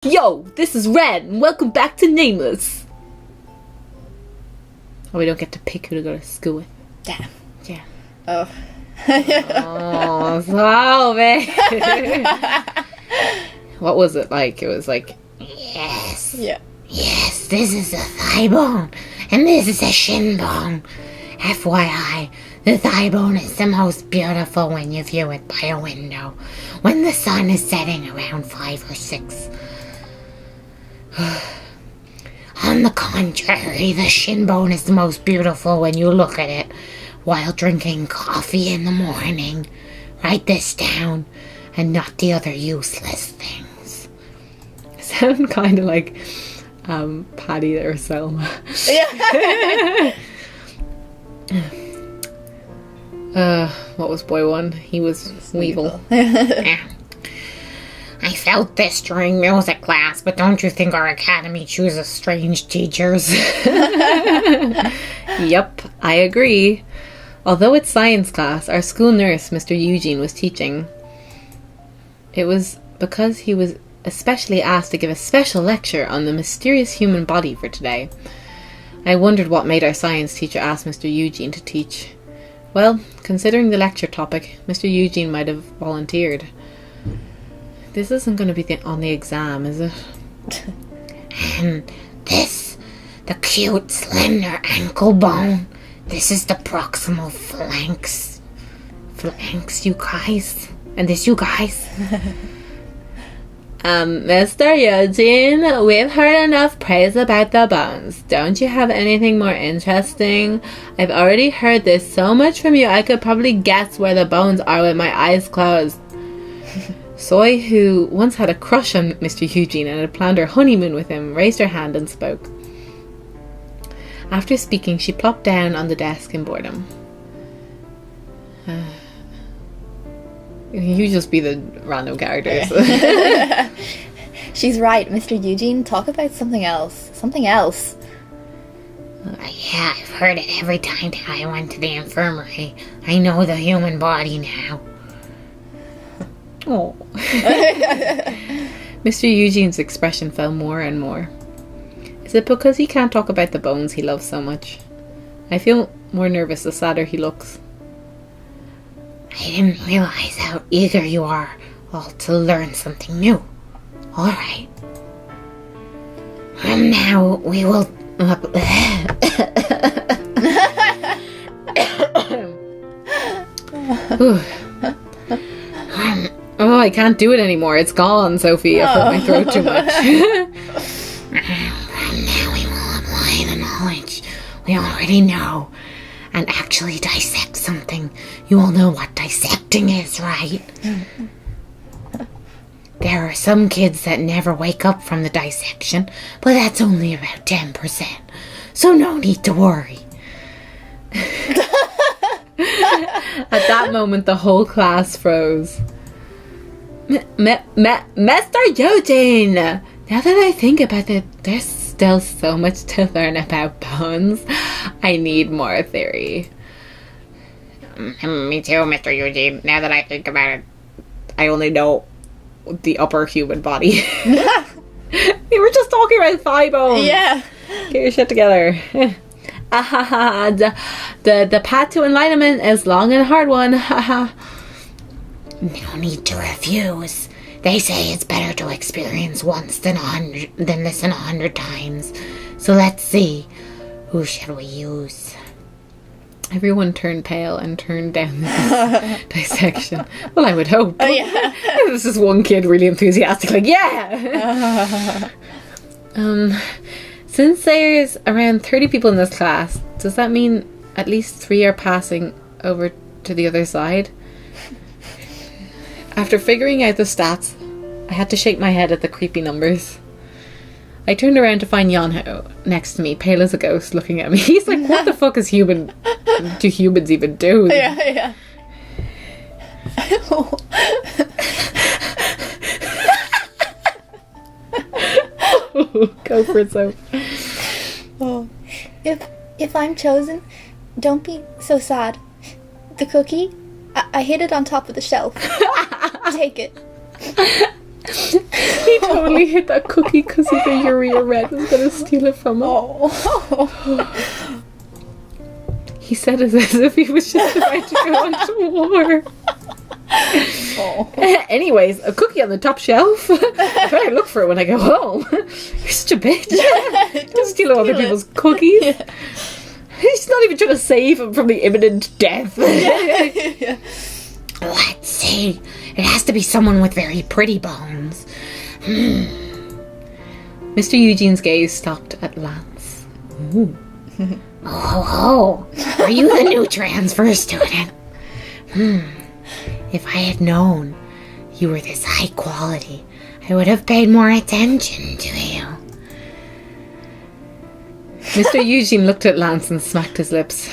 Yo, this is Red, and welcome back to Nameless. Oh, we don't get to pick who to go to school with. Damn. Yeah. Oh. Oh, Sophie. What was it like? It was like, yes. Yeah. Yes, this is a thigh bone, and this is a shin bone. FYI, the thigh bone is the most beautiful when you view it by a window, when the sun is setting around 5 or 6. On the contrary, the shin bone is the most beautiful when you look at it while drinking coffee in the morning. Write this down, and not the other useless things. Sound kind of like Patty or Selma. Yeah. What was boy one? He was Weevil. I felt this during music class, but don't you think our academy chooses strange teachers? Yep, I agree. Although it's science class, our school nurse, Mr. Eugene, was teaching. It was because he was especially asked to give a special lecture on the mysterious human body for today. I wondered what made our science teacher ask Mr. Eugene to teach. Well, considering the lecture topic, Mr. Eugene might have volunteered. This isn't going to be on the exam, is it? And this, the cute, slender ankle bone, this is the proximal phalanx. Phalanx, you guys. And this, you guys. Mr. Eugene, we've heard enough praise about the bones. Don't you have anything more interesting? I've already heard this so much from you, I could probably guess where the bones are with my eyes closed. Soy, who once had a crush on Mr. Eugene and had planned her honeymoon with him, raised her hand and spoke. After speaking, she plopped down on the desk in boredom. You just be the random characters. She's right, Mr. Eugene. Talk about something else. Something else. Yeah, I've heard it every time I went to the infirmary. I know the human body now. Oh. Mr. Eugene's expression fell more and more. Is it because he can't talk about the bones he loves so much? I feel more nervous the sadder he looks. I didn't realize how eager you are all to learn something new. Alright. And now we will... Oh, I can't do it anymore. It's gone, Sophie. I've hurt my throat too much. And now we will apply the knowledge we already know and actually dissect something. You all know what dissecting is, right? There are some kids that never wake up from the dissection, but that's only about 10%. So no need to worry. At that moment, the whole class froze. Mr. Eugene! Now that I think about it, there's still so much to learn about bones. I need more theory. Me too, Mr. Eugene. Now that I think about it, I only know the upper human body. We were just talking about thigh bones. Yeah. Get your shit together. The path to enlightenment is long and hard one. No need to refuse. They say it's better to experience once than listen 100 times. So let's see. Who shall we use? Everyone turned pale and turned down this dissection. Well, I would hope. Oh, yeah. This is one kid really enthusiastic, like, yeah! Since there's around 30 people in this class, does that mean at least 3 are passing over to the other side? After figuring out the stats, I had to shake my head at the creepy numbers. I turned around to find Yeonho next to me, pale as a ghost, looking at me. He's like, what the fuck do humans even do? Yeah. Go for it, so. Oh. If I'm chosen, don't be so sad. The cookie, I hid it on top of the shelf. Take it. He totally hit that cookie because he knew Urea Red was going to steal it from him. Oh. He said it as if he was just about to go on to war. Oh. Anyways, a cookie on the top shelf. I better look for it when I go home. You're such a bitch. Don't steal other people's cookies. Yeah. He's not even trying to save him from the imminent death. Yeah. Let's see. It has to be someone with very pretty bones. Mr. Eugene's gaze stopped at Lance. Ooh. Oh, are you the new transfer student? If I had known you were this high quality, I would have paid more attention to you. Mr. Eugene looked at Lance and smacked his lips.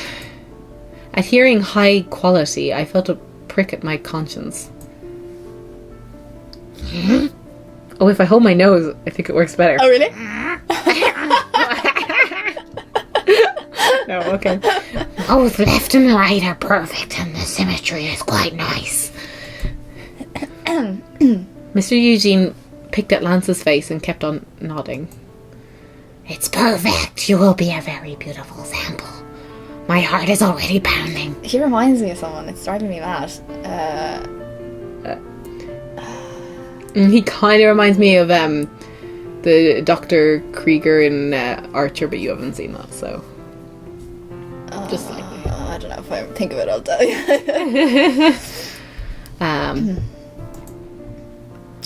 At hearing high quality, I felt a prick at my conscience. Oh, if I hold my nose, I think it works better. Oh, really? No, okay. Both left and right are perfect, and the symmetry is quite nice. Mr. Eugene picked at Lance's face and kept on nodding. It's perfect. You will be a very beautiful sample. My heart is already pounding. He reminds me of someone. It's driving me mad. He kind of reminds me of the Dr. Krieger in Archer, but you haven't seen that, so... Just like... I don't know. If I think of it, I'll tell you.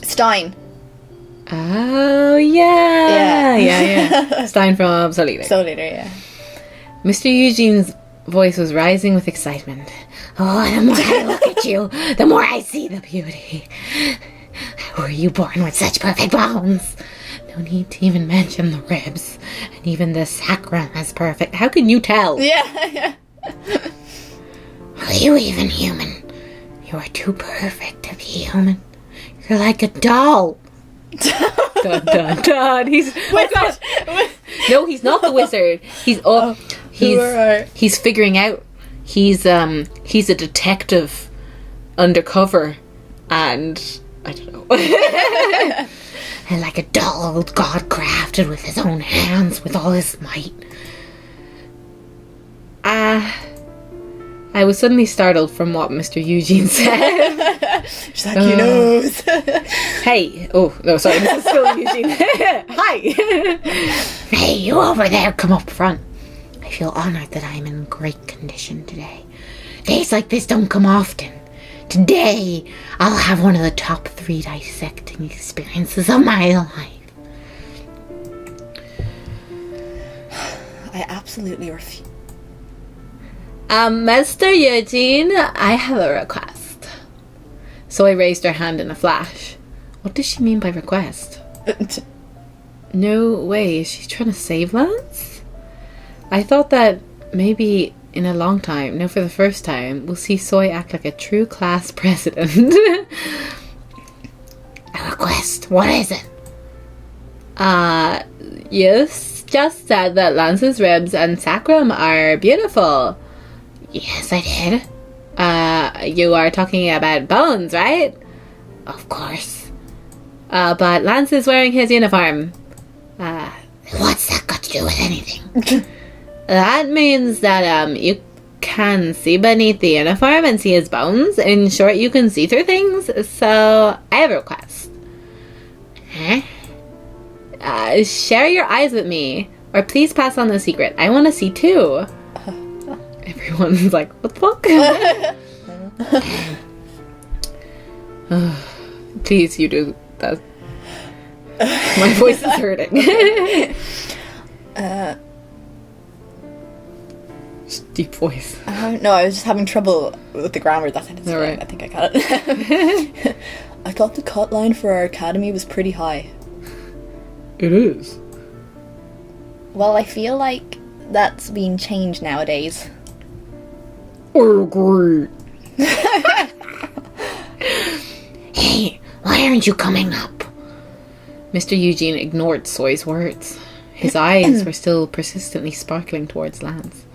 Stein. Oh, yeah. Stein from Soul Eater. Soul Eater, yeah. Mr. Eugene's voice was rising with excitement. Oh, the more I look at you, the more I see the beauty. How were you born with such perfect bones? No need to even mention the ribs. And even the sacrum is perfect. How can you tell? Yeah. Are you even human? You are too perfect to be human. You're like a doll. Dun, dun, dun. He's... Oh, God. No, he's not the wizard. He's figuring out. He's a detective undercover, and I don't know. And like a doll God crafted with his own hands, with all his might. I was suddenly startled from what Mr. Eugene said. She's like, he knows. Hey. Oh, no, sorry. This is still Eugene. Hi. Hey, you over there, come up front. I feel honored that I'm in great condition today. Days like this don't come often. Today, I'll have one of the top 3 dissecting experiences of my life. I absolutely refuse. Mr. Eugene, I have a request. So I raised her hand in a flash. What does she mean by request? No way, is she trying to save Lance? I thought that maybe in a long time, now for the first time, we'll see Soy act like a true class president. A request? What is it? You just said that Lance's ribs and sacrum are beautiful. Yes, I did. You are talking about bones, right? Of course. But Lance is wearing his uniform. What's that got to do with anything? That means that you can see beneath the uniform and see his bones. In short, you can see through things. So I have a request. Huh? Share your eyes with me, or please pass on the secret. I want to see too. Everyone's like, what the fuck? Please, you do that. My voice is hurting. Just deep voice. No, I was just having trouble with the grammar of that sentence. All right. I think I got it. I thought the cut line for our academy was pretty high. It is. Well, I feel like that's being changed nowadays. Agree. Hey, why aren't you coming up? Mr. Eugene ignored Soy's words. His eyes were still persistently sparkling towards Lance.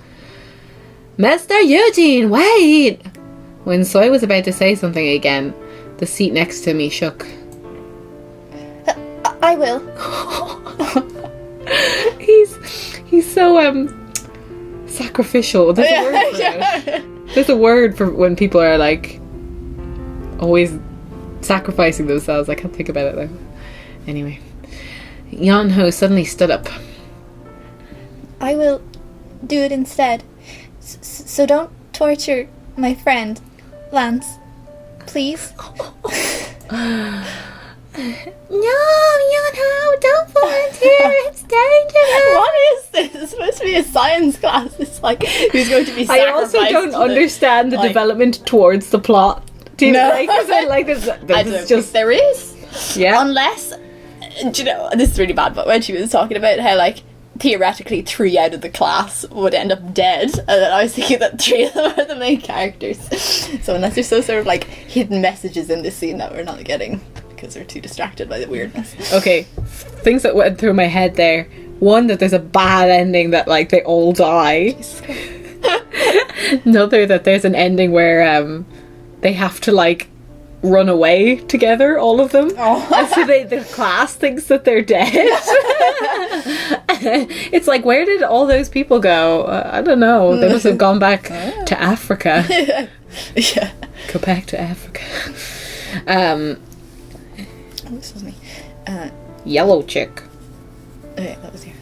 Mr. Eugene, wait! When Soy was about to say something again, the seat next to me shook. I will. He's so sacrificial. There's a word for it. There's a word for when people are like always sacrificing themselves. I can't think about it though. Anyway, Yeonho suddenly stood up. I will do it instead. So don't torture my friend, Lance. Please. No, Yeonho, don't volunteer. It's dangerous. What is this? It's supposed to be a science class. It's like, who's going to be I sacrificed? also don't understand the development towards the plot. Do you know? Because I like this. I don't This is think there is. yeah. Unless, do you know, this is really bad, but when she was talking about how, like, theoretically 3 out of the class would end up dead, and then I was thinking that 3 of them are the main characters. So unless there's some sort of, like, hidden messages in this scene that we're not getting because we're too distracted by the weirdness. Okay, things that went through my head there. One, that there's a bad ending that like they all die. Another, that there's an ending where they have to like run away together, all of them. Oh. And so the class thinks that they're dead. It's like, where did all those people go? I don't know. They must have gone back to Africa. Yeah. Go back to Africa. Oh, this was me. Yellow chick. Okay, that was you.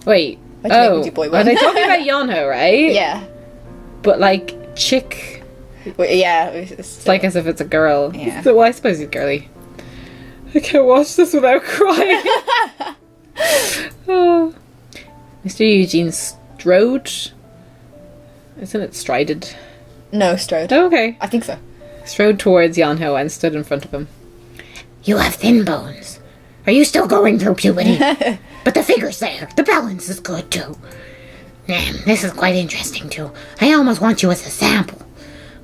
Wait. Why'd you make me do boy Are one? they talking about Yeonho, right? Yeah. But like chick, Well, yeah. it's like as if it's a girl. Yeah. So, well, I suppose he's girly. I can't watch this without crying. Oh. Mr. Eugene strode. Isn't it strided? No, Strode. Oh, okay. I think so. Strode towards Yeonho and stood in front of him. You have thin bones. Are you still going through puberty? But the figure's there. The balance is good, too. This is quite interesting, too. I almost want you as a sample.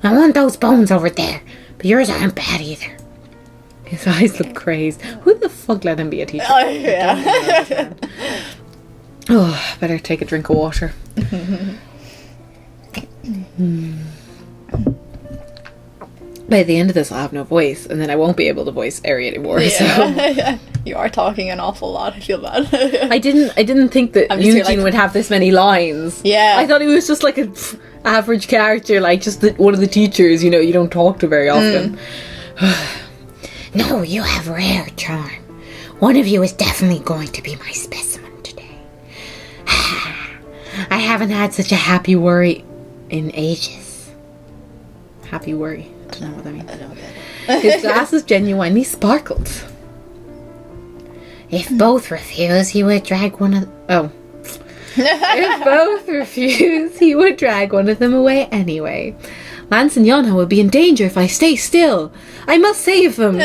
I want those bones over there, but yours aren't bad either. His eyes look crazed. Who the fuck let him be a teacher? Oh, yeah. Oh, better take a drink of water. By the end of this, I'll have no voice, and then I won't be able to voice Ari anymore. So Yeah. You are talking an awful lot. I feel bad. I didn't think that I'm just here, Eugene like- would have this many lines. Yeah. I thought he was just like a average character, like just one of the teachers. You know, you don't talk to very often. No, you have rare charm. One of you is definitely going to be my specimen today. I haven't had such a happy worry in ages. Happy worry. I don't know what that means. I don't get it. His glasses genuinely sparkled. If both refuse, he would drag one of... Oh. If both refuse, he would drag one of them away anyway. Lance and Yeonho will be in danger if I stay still. I must save them.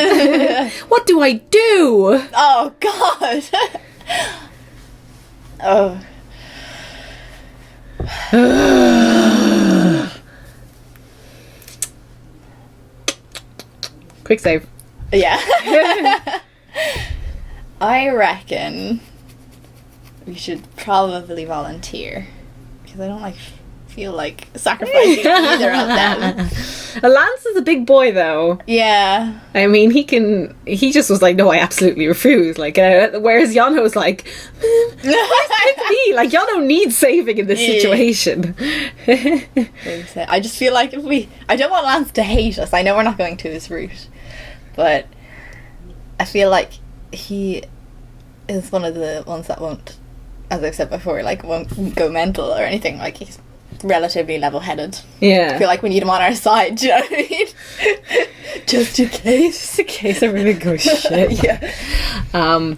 What do I do? Oh, God. Oh. Quick save. Yeah. I reckon we should probably volunteer. Because I don't feel like sacrificing either of them. Lance is a big boy, though. Yeah. I mean, he just was like, no, I absolutely refuse. Like, whereas Yeonho's like, me. Like, Yeonho needs saving in this Yeah. situation. I just feel like I don't want Lance to hate us. I know we're not going to his route. But I feel like he is one of the ones that won't, as I've said before, like won't go mental or anything. Like he's relatively level-headed. I Yeah. feel like we need him on our side. Do you know what I mean? Just in case. Just in case everything goes shit. Yeah. My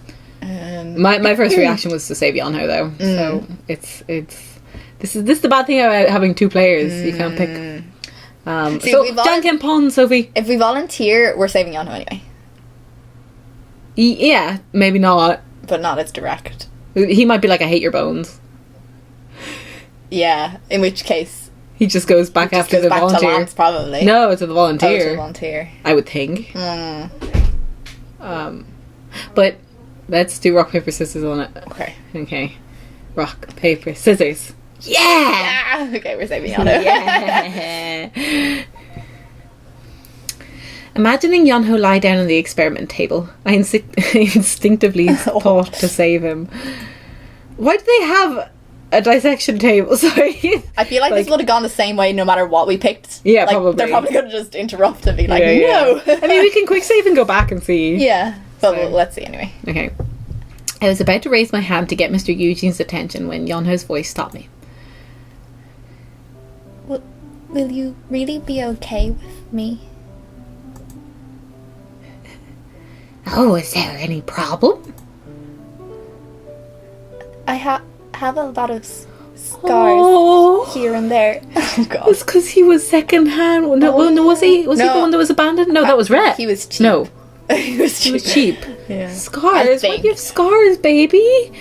first reaction was to save Yeonho, though. So it's this is the bad thing about having two players. You can't pick. See, So we've Janken Pon, Sophie. If we volunteer, we're saving Yeonho anyway. Yeah, maybe not. But not as direct. He might be like, I hate your bones. Yeah. In which case, He just goes back just after goes the back to volunteer. Lance probably. No, it's a Oh, to volunteer. the volunteer. I would think. Mm. But let's do rock, paper, scissors on it. Okay. Okay. Rock, paper, scissors. Yeah! Ah, okay, we're saving Yeonho. Yeah. Imagining Yeonho lie down on the experiment table, I instinctively thought to save him. Why do they have a dissection table? Sorry. I feel like this would have gone the same way no matter what we picked. Yeah, like, probably. They're probably going to just interrupt and be like, Yeah, no. yeah. I mean, we can quick save and go back and see. Yeah, but So- let's see anyway. Okay. I was about to raise my hand to get Mr. Eugene's attention when Yeonho's voice stopped me. Will you really be okay with me? Oh, is there any problem? I have a lot of scars Oh, here and there. Oh god. it's because he was second hand. No, was he? Was he the No. one that was abandoned? No, that was Rhett. He was cheap. No, he was he cheap. was cheap. Yeah. Scars. I Why think. do you have scars, baby?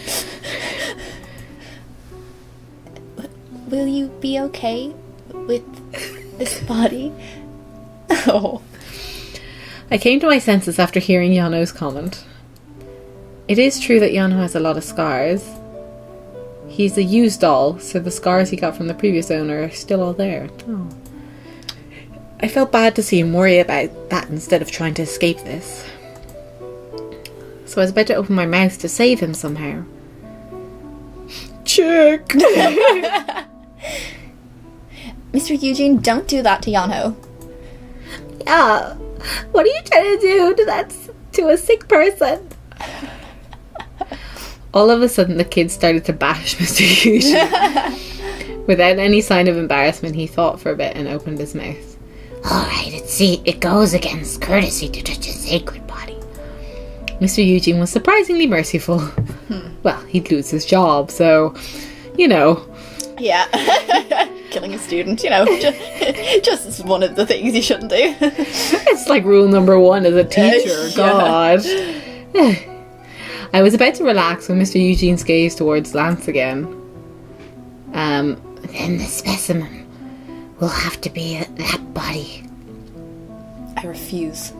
Will you be okay with this body? Oh. I came to my senses after hearing Yeonho's comment. It is true that Yeonho has a lot of scars. He's a used doll, so the scars he got from the previous owner are still all there. Oh. I felt bad to see him worry about that instead of trying to escape this. So I was about to open my mouth to save him somehow. Check! Mr. Eugene, don't do that to Yeonho. Yeah, what are you trying to do to a sick person? All of a sudden, the kids started to bash Mr. Eugene. Without any sign of embarrassment, he thought for a bit and opened his mouth. Alright, it goes against courtesy to touch a sacred body. Mr. Eugene was surprisingly merciful. Well, he'd lose his job, so, you know. Yeah. Killing a student, just one of the things you shouldn't do. It's like rule number 1 as a teacher. God. I was about to relax when Mr. Eugene's gaze towards Lance again. Then the specimen will have to be that body. I refuse.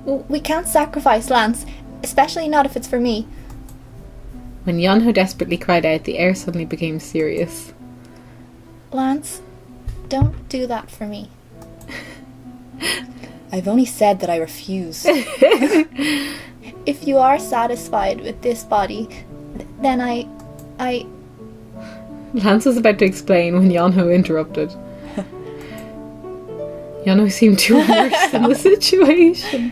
We can't sacrifice Lance, especially not if it's for me. When Yeonho desperately cried out, the air suddenly became serious. Lance, don't do that for me. I've only said that I refuse. If you are satisfied with this body, then I... Lance was about to explain when Yeonho interrupted. Yeonho seemed too immersed in the situation.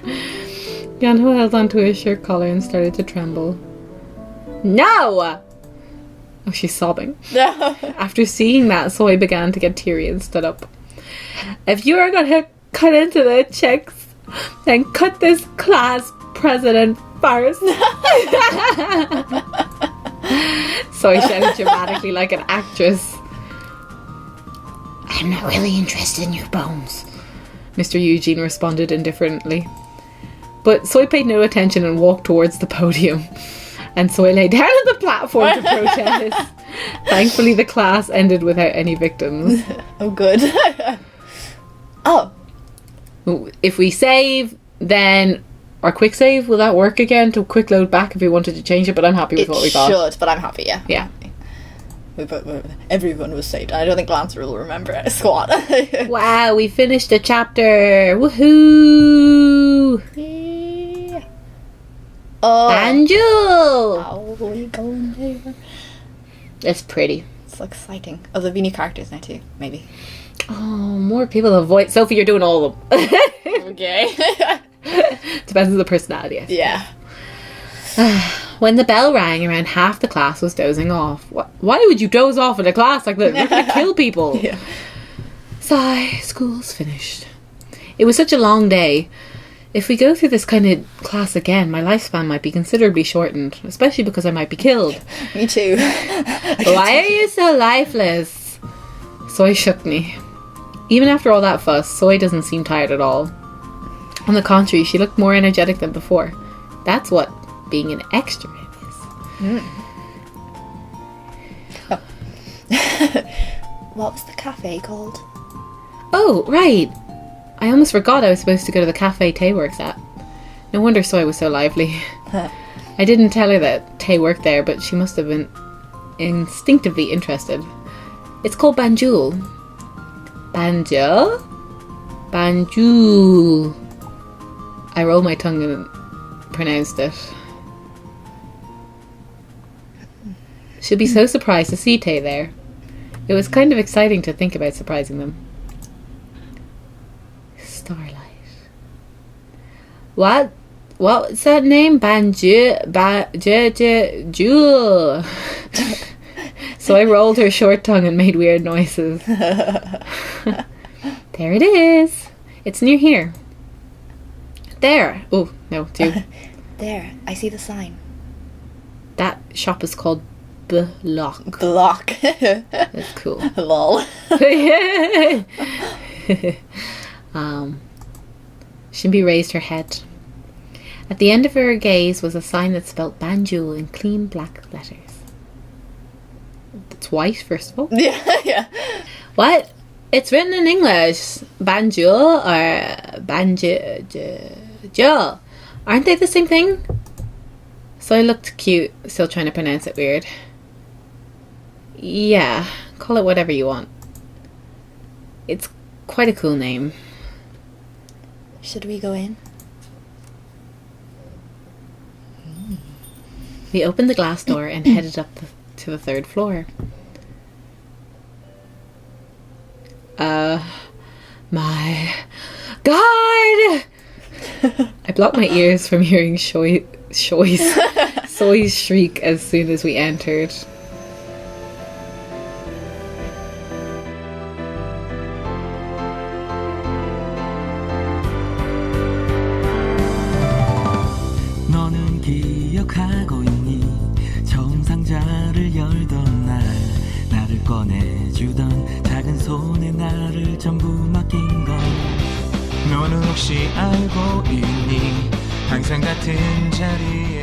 Yeonho held onto his shirt collar and started to tremble. No! Oh, she's sobbing. After seeing that, Soy began to get teary and stood up. If you are going to cut into the chicks, then cut this class president first. Soy shouted dramatically like an actress. I'm not really interested in your bones. Mr. Eugene responded indifferently. But Soy paid no attention and walked towards the podium. And Soy lay down on the platform to protest. Thankfully, the class ended without any victims. Oh, good. Oh. If we save, then our quick save, will that work again to quick load back if we wanted to change it? But I'm happy with what we got. It should, but I'm happy, yeah. Yeah. Everyone was saved. I don't think Lance will remember a squat. Wow, we finished a chapter. Woohoo! Yeah. Oh. Banjul! How are we going there? It's pretty. It's exciting. Oh, there'll be new characters now too, maybe. Oh, more people have voice. Sophie, you're doing all of them. Okay. Depends on the personality. I think. Yeah. When the bell rang, around half the class was dozing off. Why would you doze off in a class like that? You're going to kill people. Yeah. Sigh, school's finished. It was such a long day. If we go through this kind of class again, my lifespan might be considerably shortened, especially because I might be killed. Me too. Why are you so lifeless? Soy shook me. Even after all that fuss, Soy doesn't seem tired at all. On the contrary, she looked more energetic than before. That's what being an extra is. Oh. What was the cafe called? Oh, right. I almost forgot I was supposed to go to the cafe Tay works at. No wonder Soy was so lively. I didn't tell her that Tay worked there, but she must have been instinctively interested. It's called Banjul. Banjul? Banju. I rolled my tongue and pronounced it. She'll be so surprised to see Tay there. It was kind of exciting to think about surprising them. Starlight. What's that name? Jewel. So I rolled her short tongue and made weird noises. There it is. It's near here. There. Oh, no, two. There, I see the sign. That shop is called Block. Block. That's cool. Lol. Shimby raised her head. At the end of her gaze was a sign that spelt Banjul in clean black letters. It's white, first of all. Yeah. What? It's written in English. Banjul or Banjul. Aren't they the same thing? So I looked cute, still trying to pronounce it weird. Yeah, call it whatever you want. It's quite a cool name. Should we go in? We opened the glass door and headed up to the third floor. My God! I blocked my ears from hearing Soy's shriek as soon as we entered. 너는 기억하고 있니? 처음 상자를 열던 날 나를 꺼내주던 작은 손에 나를 전부 맡긴 걸 너는 혹시 알고 있니? 항상 같은 자리